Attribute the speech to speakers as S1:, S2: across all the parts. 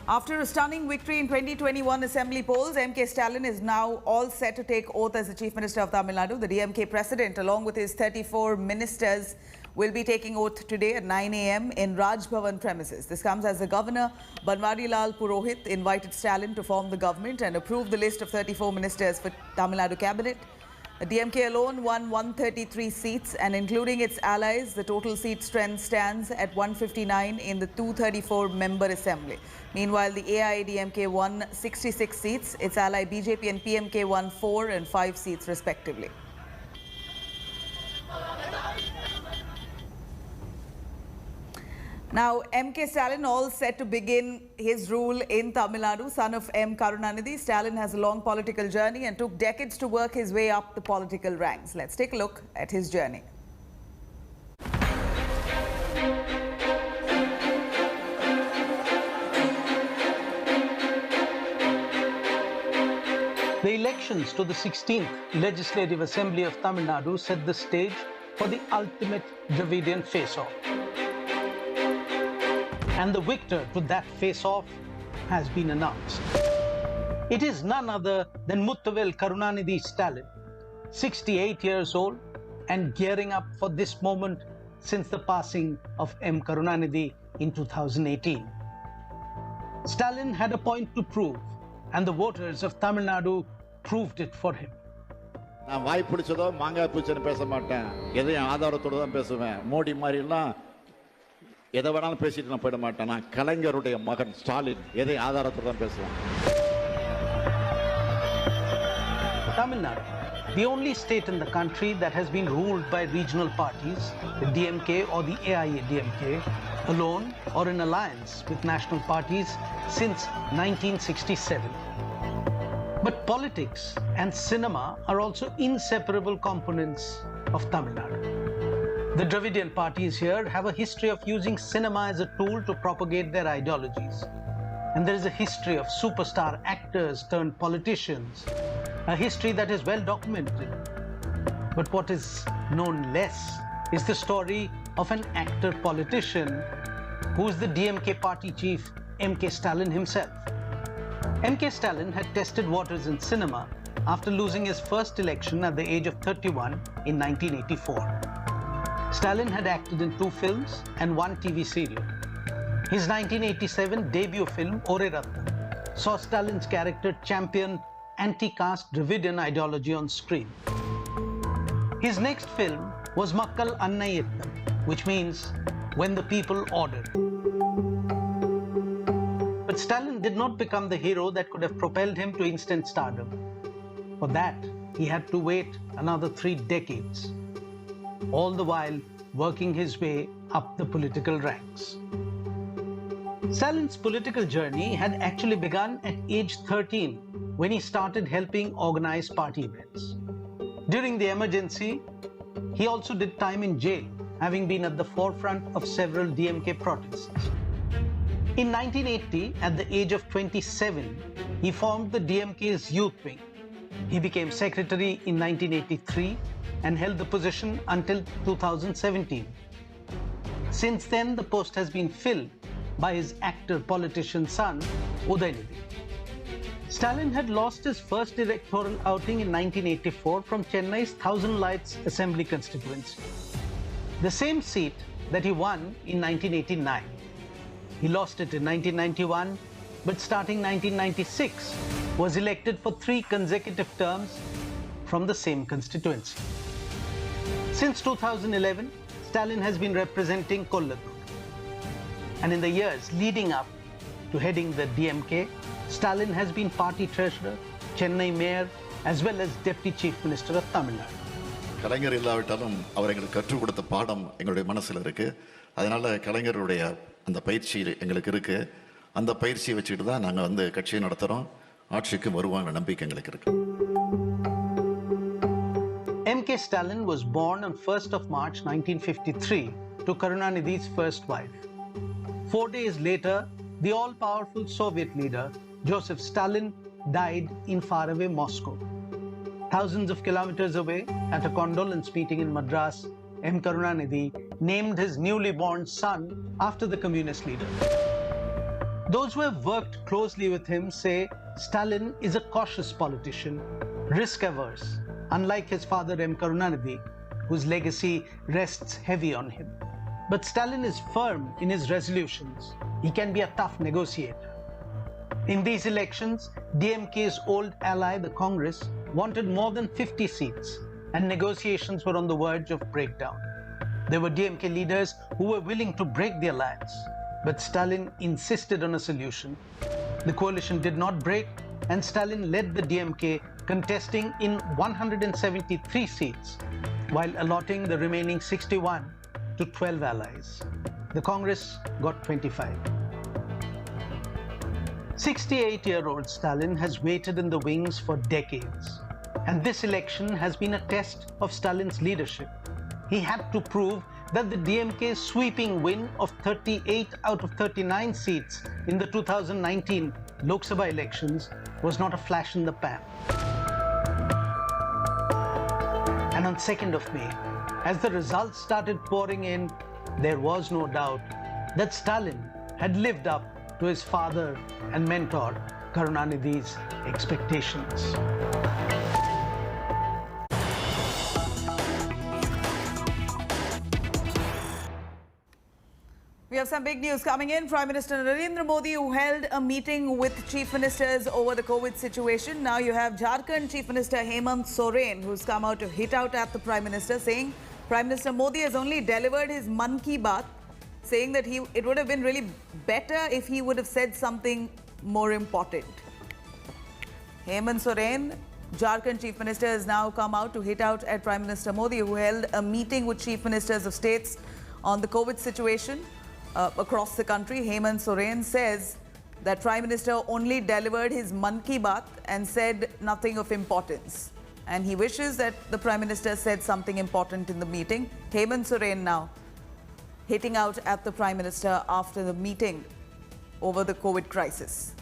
S1: After a stunning victory in 2021 assembly polls, M.K. Stalin is now all set to take oath as the Chief Minister of Tamil Nadu. The DMK president, along with his 34 ministers, will be taking oath today at 9 a.m. in Raj Bhavan premises. This comes as the Governor, Banwarilal Purohit, invited Stalin to form the government and approve the list of 34 ministers for Tamil Nadu cabinet. The DMK alone won 133 seats, and including its allies, the total seat strength stands at 159 in the 234-member assembly. Meanwhile, the AIADMK won 66 seats. Its ally BJP and PMK won 4 and 5 seats respectively. Now, M.K. Stalin all set to begin his rule in Tamil Nadu. Son of M. Karunanidhi, Stalin has a long political journey and took decades to work his way up the political ranks. Let's take a look at his journey.
S2: The elections to the 16th Legislative Assembly of Tamil Nadu set the stage for the ultimate Dravidian face-off. And the victor to that face-off has been announced. It is none other than Muthuvel Karunanidhi Stalin, 68 years old and gearing up for this moment since the passing of M. Karunanidhi in 2018. Stalin had a point to prove, and the voters of Tamil Nadu proved it for him.
S3: நான் வாய் பிடிச்சதோ மாங்காய் பிடிச்சேன்னு பேச மாட்டேன். எதையும் ஆதாரத்தோடு தான் பேசுவேன். மோடி மாதிரிலாம் எதை வேணாலும் பேசிட்டு நான் போயிட மாட்டேன். நான் கலைஞருடைய மகன் ஸ்டாலின் எதை ஆதாரத்தோடு தான் பேசுவேன்.
S2: Tamil Nadu, the only state in the country that has been ruled by regional parties, the DMK or the AIADMK, alone or in alliance with national parties since 1967. But politics and cinema are also inseparable components of Tamil Nadu. The Dravidian parties here have a history of using cinema as a tool to propagate their ideologies. And there is a history of superstar actors turned politicians, a history that is well documented. But what is known less is the story of an actor-politician who is the DMK party chief, M.K. Stalin himself. M.K. Stalin had tested waters in cinema after losing his first election at the age of 31 in 1984. Stalin had acted in 2 films and 1 TV serial. His 1987 debut film, Ore Ratnam, saw Stalin's character champion anti-caste Dravidian ideology on screen. His next film was Makkal Annayettam, which means When the People Ordered. But Stalin did not become the hero that could have propelled him to instant stardom. For that, he had to wait another 3 decades, all the while working his way up the political ranks. Stalin's political journey had actually begun at age 13 when he started helping organize party events. During the emergency, he also did time in jail, having been at the forefront of several DMK protests. In 1980, at the age of 27, he formed the DMK's youth wing. He became secretary in 1983 and held the position until 2017. Since then, the post has been filled by his actor-politician son, Udayinidhi. Stalin had lost his first electoral outing in 1984 from Chennai's Thousand Lights Assembly constituency, the same seat that he won in 1989. He lost it in 1991, but starting 1996, was elected for 3 consecutive terms from the same constituency. Since 2011, Stalin has been representing Kollattur. And in the years leading up to heading the DMK, Stalin has been party treasurer, Chennai mayor, as well as deputy chief minister of Tamil Nadu.
S3: கலைஞர் இல்லாவிட்டாலும் அவர் எங்களுக்கு கற்றுக் கொடுத்த பாடம் எங்களுடைய மனசில் இருக்கு. அதனால கலைஞருடைய அந்த பயிற்சி எங்களுக்கு இருக்கு. அந்த பயிற்சியை வச்சுட்டு தான் நாங்கள் வந்து கட்சியை நடத்துகிறோம். ஆட்சிக்கு வருவாங்க நம்பிக்கை எங்களுக்கு இருக்கு.
S2: M.K. Stalin was born on 1st of March 1953 to Karunanidhi's first wife. 4 days later, the all-powerful Soviet leader, Joseph Stalin, died in faraway Moscow. Thousands of kilometers away, at a condolence meeting in Madras, M. Karunanidhi named his newly born son after the communist leader. Those who have worked closely with him say Stalin is a cautious politician, risk-averse, unlike his father M. Karunanidhi, whose legacy rests heavy on him. But Stalin is firm in his resolutions. He can be a tough negotiator. In these elections, DMK's old ally, the Congress, wanted more than 50 seats, and negotiations were on the verge of breakdown. There were DMK leaders who were willing to break the alliance, but Stalin insisted on a solution. The coalition did not break, and Stalin led the DMK, contesting in 173 seats, while allotting the remaining 61 to 12 allies. The Congress got 25. 68-year-old Stalin has waited in the wings for decades, and this election has been a test of Stalin's leadership. He had to prove that the DMK's sweeping win of 38 out of 39 seats in the 2019 Lok Sabha elections was not a flash in the pan. And on 2nd of May, as the results started pouring in, there was no doubt that Stalin had lived up to his father and mentor Karunanidhi's expectations.
S1: We have some big news coming in. Prime Minister Narendra Modi, who held a meeting with chief ministers over the COVID situation. Now you have Jharkhand Chief Minister Hemant Soren, who's come out to hit out at the Prime Minister, saying Prime Minister Modi has only delivered his Mann Ki Baat, saying that it would have been really better if he would have said something more important. Hemant Soren, Jharkhand Chief Minister, has now come out to hit out at Prime Minister Modi, who held a meeting with chief ministers of states on the COVID situation across the country. Hemant Soren says that Prime Minister only delivered his Mann Ki Baat and said nothing of importance. And he wishes that the Prime Minister said something important in the meeting. Hemant Soren now hitting out at the Prime Minister after the meeting over the COVID crisis.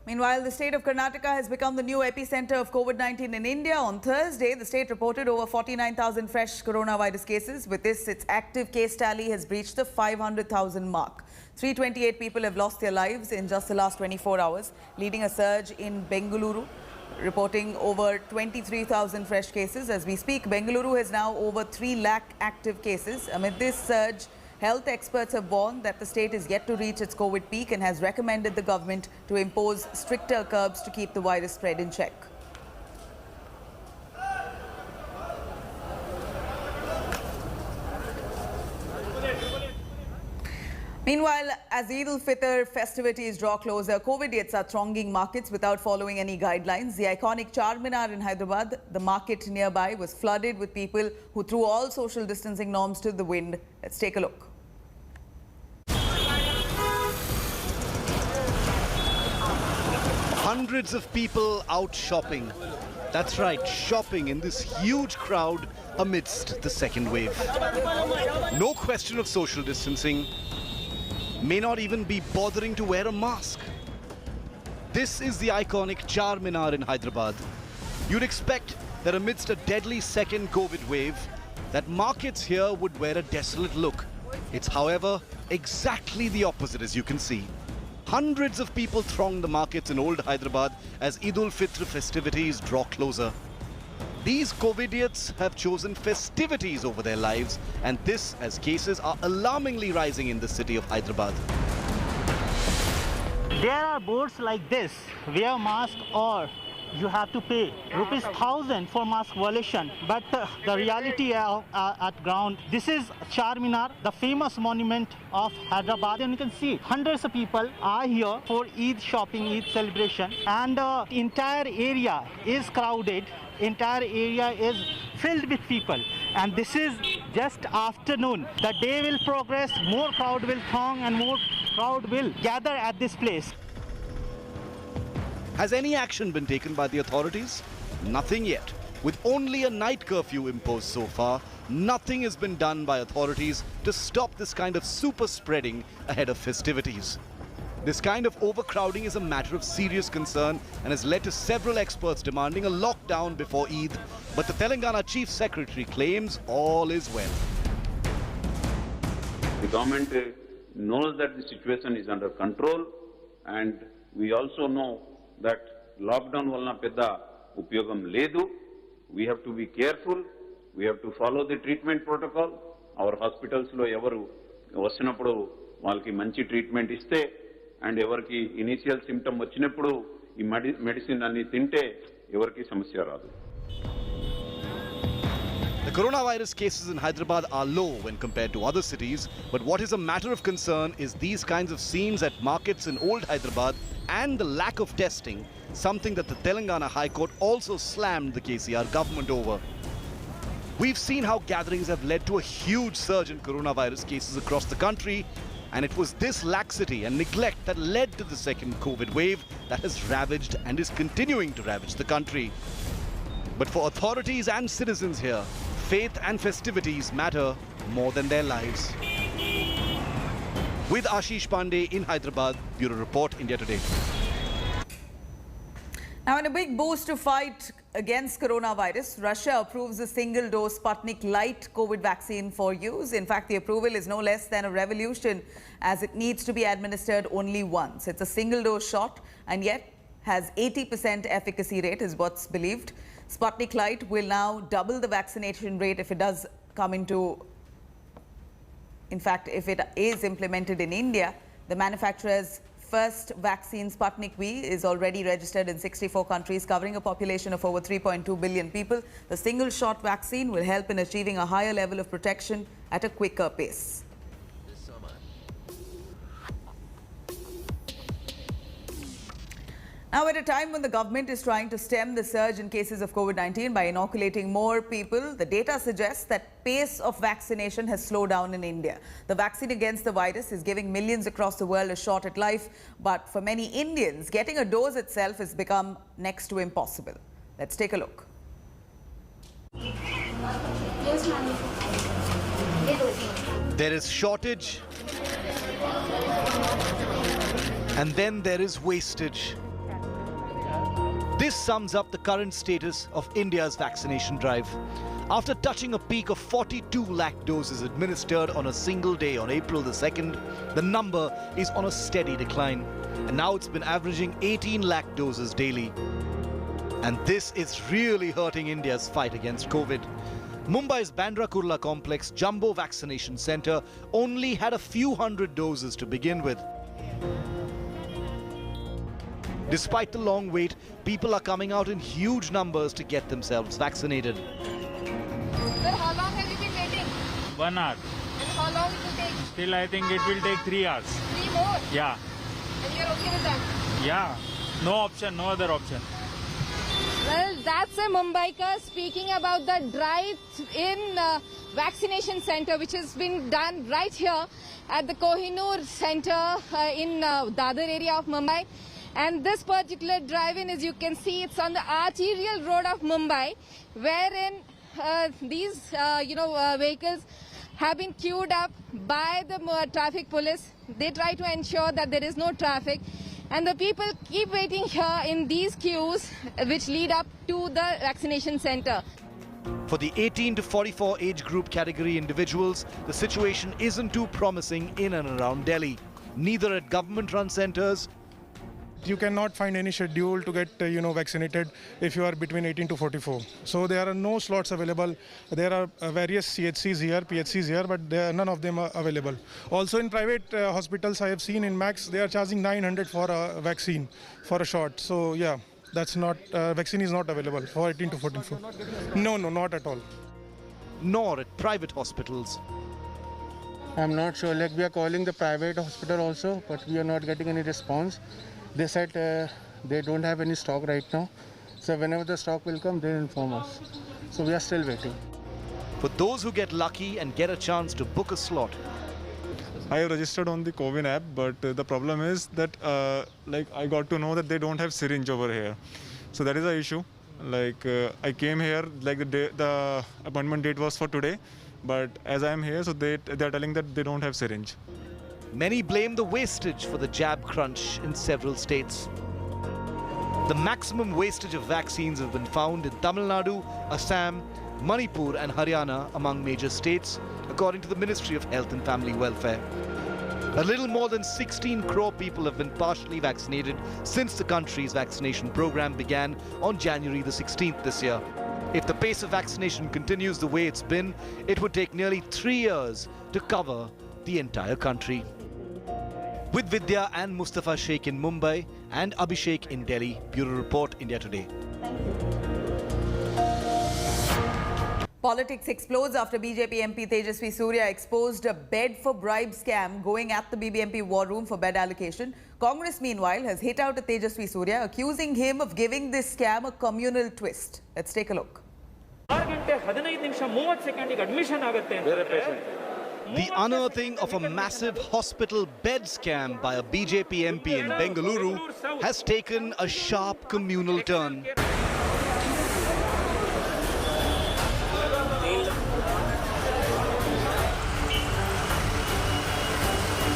S1: Meanwhile, the state of Karnataka has become the new epicenter of COVID-19 in India. On Thursday, the state reported over 49,000 fresh coronavirus cases. With this, its active case tally has breached the 500,000 mark. 328 people have lost their lives in just the last 24 hours, leading a surge in Bengaluru, reporting over 23,000 fresh cases. As we speak, Bengaluru has now over 3 lakh active cases. Amid this surge, health experts have warned that the state is yet to reach its COVID peak and has recommended the government to impose stricter curbs to keep the virus spread in check. Meanwhile, as Eid al-Fitr festivities draw closer, COVIDians are thronging markets without following any guidelines. The iconic Charminar in Hyderabad, the market nearby, was flooded with people who threw all social distancing norms to the wind. Let's take a look.
S4: Hundreds of people out shopping. That's right, shopping in this huge crowd amidst the second wave. No question of social distancing. May not even be bothering to wear a mask. This is the iconic Charminar in Hyderabad. You'd expect that amidst a deadly second COVID wave, that markets here would wear a desolate look. It's, however, exactly the opposite, as you can see. Hundreds of people throng the markets in old Hyderabad as Eid al-Fitr festivities draw closer. These COVIDians have chosen festivities over their lives, and this as cases are alarmingly rising in the city of Hyderabad.
S5: There are boards like this, wear mask or you have to pay ₹1,000 for mask violation. But the reality at ground, this is Charminar, the famous monument of Hyderabad. And you can see hundreds of people are here for Eid shopping, Eid celebration. And the entire area is crowded. Entire area is filled with people. And this is just afternoon. The day will progress, more crowd will throng and more crowd will gather at this place.
S4: Has any action been taken by the authorities? Nothing yet. With only a night curfew imposed so far, nothing has been done by authorities to stop this kind of super spreading ahead of festivities. This kind of overcrowding is a matter of serious concern and has led to several experts demanding a lockdown before Eid. But the Telangana Chief Secretary claims all is well.
S6: The government knows that the situation is under control, and we also know that lockdown valna pedda upyogam ledu. We have to be careful. We have to follow the treatment protocol. Our hospitals lo evaru vasinappudu వాళ్ళకి మంచి treatment ఇస్తే and ఎవరికి initial symptom వచ్చినప్పుడు ఈ medicine అన్ని తింటే ఎవరికి సమస్య రాదు.
S4: The coronavirus cases in Hyderabad are low when compared to other cities, but what is a matter of concern is these kinds of scenes at markets in old Hyderabad and the lack of testing, something that the Telangana High Court also slammed the KCR government over. We've seen how gatherings have led to a huge surge in coronavirus cases across the country, and it was this laxity and neglect that led to the second COVID wave that has ravaged and is continuing to ravage the country. But for authorities and citizens here, faith and festivities matter more than their lives. With Ashish Pandey in Hyderabad, Bureau Report, India Today.
S1: Now, in a big boost to fight against coronavirus, Russia approves a single-dose Sputnik Light COVID vaccine for use. In fact, the approval is no less than a revolution, as it needs to be administered only once. It's a single-dose shot and yet has 80% efficacy rate, is what's believed. Sputnik Light will now double the vaccination rate if it does come into... In fact, if it is implemented in India, the manufacturer's first vaccine, Sputnik V, is already registered in 64 countries, covering a population of over 3.2 billion people. The single-shot vaccine will help in achieving a higher level of protection at a quicker pace. Now, at a time when the government is trying to stem the surge in cases of COVID-19 by inoculating more people, the data suggests that pace of vaccination has slowed down in India. The vaccine against the virus is giving millions across the world a shot at life, but for many Indians, getting a dose itself has become next to impossible. Let's take a look.
S4: There is shortage, and then there is wastage. This sums up the current status of India's vaccination drive. After touching a peak of 42 lakh doses administered on a single day on April the 2nd, the number is on a steady decline. And now it's been averaging 18 lakh doses daily. And this is really hurting India's fight against COVID. Mumbai's Bandra Kurla complex Jumbo Vaccination Centre only had a few hundred doses to begin with. Despite the long wait, people are coming out in huge numbers to get themselves vaccinated.
S7: Sir, how long have you been waiting?
S8: 1 hour.
S7: And how long it will take?
S8: Still, I think it will take 3 hours.
S7: 3 more?
S8: Yeah.
S7: And you're okay with that?
S8: Yeah. No option, no other option.
S7: Well, that's a Mumbaikar speaking about the drive-in vaccination center which has been done right here at the Kohinoor Center in Dadar area of Mumbai. And this particular drive-in, as you can see, it's on the arterial road of Mumbai, wherein these vehicles have been queued up by the traffic police. They try to ensure that there is no traffic, and the people keep waiting here in these queues which lead up to the vaccination center.
S4: For the 18 to 44 age group category individuals, the situation isn't too promising in and around Delhi. Neither at government-run centres.
S9: You cannot find any schedule to get vaccinated if you are between 18 to 44. So there are no slots available. There are various CHCs here, PHCs here, but none of them are available. Also in private hospitals, I have seen in Max, they are charging 900 for a vaccine, for a shot. So yeah, that's not, vaccine is not available for 18 to 44. No, not at all.
S4: Nor at private hospitals.
S10: I'm not sure, like we are calling the private hospital also, but we are not getting any response. They said they don't have any stock right now. So whenever the stock will come, they'll inform us. So we are still waiting.
S4: For those who get lucky and get a chance to book a slot.
S11: I have registered on the COVID app, but the problem is that I got to know that they don't have syringe over here. So that is the issue. I came here, the appointment date was for today, but as I am here, so they are telling that they don't have syringe.
S4: Many blame the wastage for the jab crunch in several states. The maximum wastage of vaccines have been found in Tamil Nadu, Assam, Manipur and Haryana among major states, according to the Ministry of Health and Family Welfare. A little more than 16 crore people have been partially vaccinated since the country's vaccination program began on January the 16th this year. If the pace of vaccination continues the way it's been, it would take nearly 3 years to cover the entire country. With Vidya and Mustafa Sheikh in Mumbai and Abhishek in Delhi, Bureau Report, India Today.
S1: Politics explodes after BJP MP Tejasvi Surya exposed a bed for bribe scam going at the BBMP war room for bed allocation. Congress, meanwhile, has hit out at Tejasvi Surya, accusing him of giving this scam a communal twist. Let's take a look.
S4: The unearthing of a massive hospital bed scam by a BJP MP in Bengaluru has taken a sharp communal turn.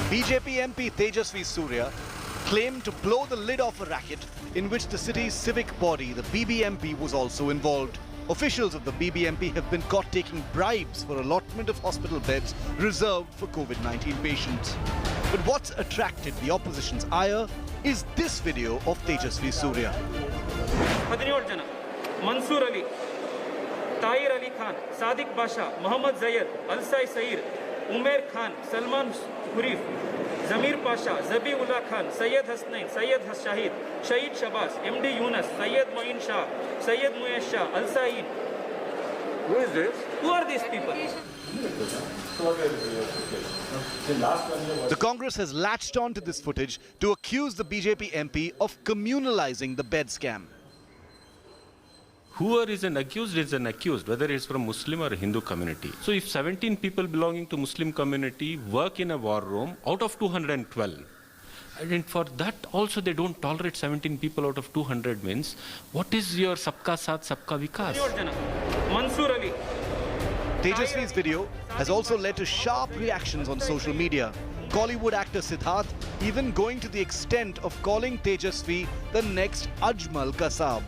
S4: BJP MP Tejasvi Surya claimed to blow the lid off a racket in which the city's civic body, the BBMP, was also involved. Officials of the BBMP have been caught taking bribes for allotment of hospital beds reserved for COVID-19 patients. But what's attracted the opposition's ire is this video of Tejasvi Surya.
S12: 17 jana. Mansoor Ali, Tahir Ali Khan, Sadiq Basha, Muhammad Zayed, Alsai Sair, Umair Khan, Salman Hurif, Zamir Pasha, Zabiullah Khan, Sayyid Hasnain, Sayyid Shahid, Shahid Shabazz, MD Yunus, Sayyid Moin Shah, Sayyid Muesh Shah, Al Saeed. Who is this? Who are these people?
S4: The Congress has latched on to this footage to accuse the BJP MP of communalizing the bed scam.
S13: Whoever is an accused, whether it's from Muslim or Hindu community. So if 17 people belonging to Muslim community work in a war room out of 212, and for that also they don't tolerate 17 people out of 200 means, what is your Sabka Saath, Sabka Vikas?
S12: Mansoor Ali.
S4: Tejasvi's video has also led to sharp reactions on social media. Kollywood actor Siddharth even going to the extent of calling Tejasvi the next Ajmal Kasab.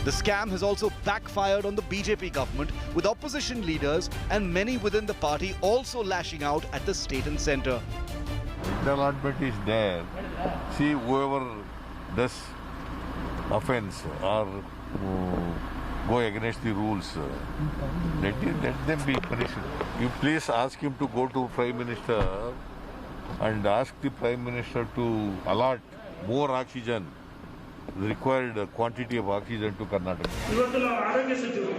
S4: The scam has also backfired on the BJP government, with opposition leaders and many within the party also lashing out at the state and centre.
S14: The allotment is there. See, whoever does offence or go against the rules, let them be punished. You please ask him to go to Prime Minister and ask the Prime Minister to allot more oxygen, the required quantity of oxygen to Karnataka.
S12: ಇವತ್ತು ನಾವು ಆರೋಗ್ಯ ಸಚಿವರು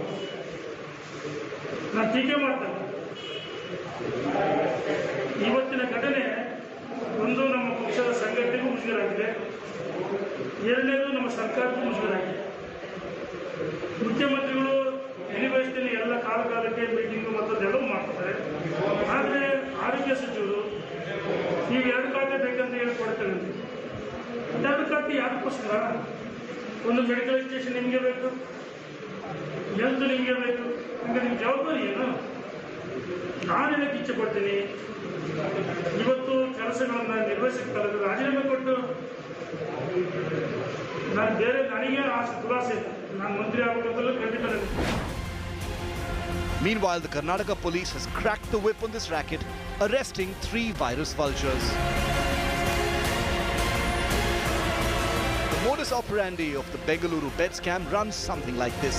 S12: ನಾನು ಟೀಕೆ ಮಾಡ್ತೇನೆ. ಇವತ್ತಿನ ಘಟನೆ ಒಂದು ನಮ್ಮ ಪಕ್ಷದ ಸಂಘಟನೆಗೂ ಮುಜುಗರಾಗಿದೆ, ಎರಡನೇದು ನಮ್ಮ ಸರ್ಕಾರಕ್ಕೂ ಮುಜುಗರಾಗಿದೆ. ಮುಖ್ಯಮಂತ್ರಿಗಳು ಯೂನಿವರ್ಸಿಟಿಯಲ್ಲಿ ಎಲ್ಲ ಕಾಲಕಾಲಕ್ಕೆ ಮೀಟಿಂಗು ಮತ್ತದೆಲ್ಲವೂ ಮಾಡ್ತಾರೆ. ಆದರೆ ಆರೋಗ್ಯ ಸಚಿವರು ನೀವು ಎರಡು ಖಾತೆ ಬೇಕಂತ ಹೇಳ್ಕೊಡ್ತೇವೆ. ಎರಡು ಖಾತೆ ಯಾರಿಗೋಸ್ಕರ? ಒಂದು ಮೆಡಿಕಲ್ ಎಜುಕೇಷನ್ ನಿಮಗೆ ಬೇಕು, ಹೆಲ್ತ್ ನಿಮಗೆ ಬೇಕು, ಹಂಗೆ ನಿಮ್ಮ ಜವಾಬ್ದಾರಿ ಏನು? ನಾನು ಏನಕ್ಕೆ ಇಚ್ಛೆ ಪಡ್ತೀನಿ, ಇವತ್ತು ಕೆಲಸಗಳನ್ನು ನಿರ್ವಹಿಸಕ್ಕಾಗಲ್ಲ, ರಾಜೀನಾಮೆ ಕೊಟ್ಟು ನಾನು ಬೇರೆ ನನಗೆ ದುರಾಸೆ ಇದೆ, ನಾನು ಮಂತ್ರಿ ಆಗಬೇಕಂತಲೂ ಖಂಡಿತ.
S4: Meanwhile, the Karnataka police has cracked the whip on this racket, arresting 3 virus vultures. The modus operandi of the Bengaluru bed scam runs something like this.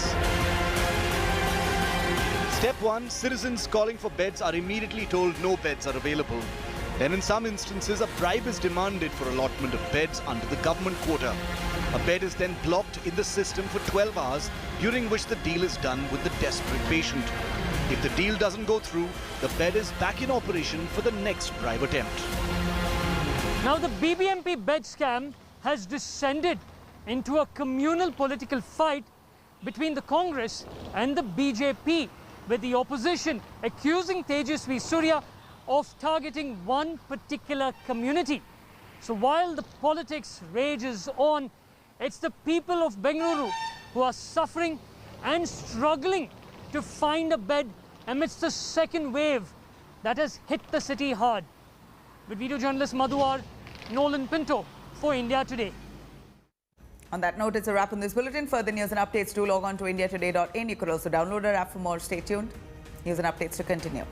S4: Step 1, citizens calling for beds are immediately told no beds are available. Then in some instances, a bribe is demanded for allotment of beds under the government quota. A bed is then blocked in the system for 12 hours, during which the deal is done with the desperate patient. If the deal doesn't go through, the bed is back in operation for the next bribe attempt.
S15: Now the BBMP bed scam has descended into a communal political fight between the Congress and the BJP, with the opposition accusing Tejasvi Surya of targeting one particular community. So while the politics rages on, it's the people of Bengaluru who are suffering and struggling to find a bed amidst the second wave that has hit the city hard. With video journalist Madhuar, Nolan Pinto for India Today.
S1: On that note, it's a wrap on this bulletin. Further news and updates, do log on to indiatoday.in. You could also download our app for more. Stay tuned. News and updates to continue.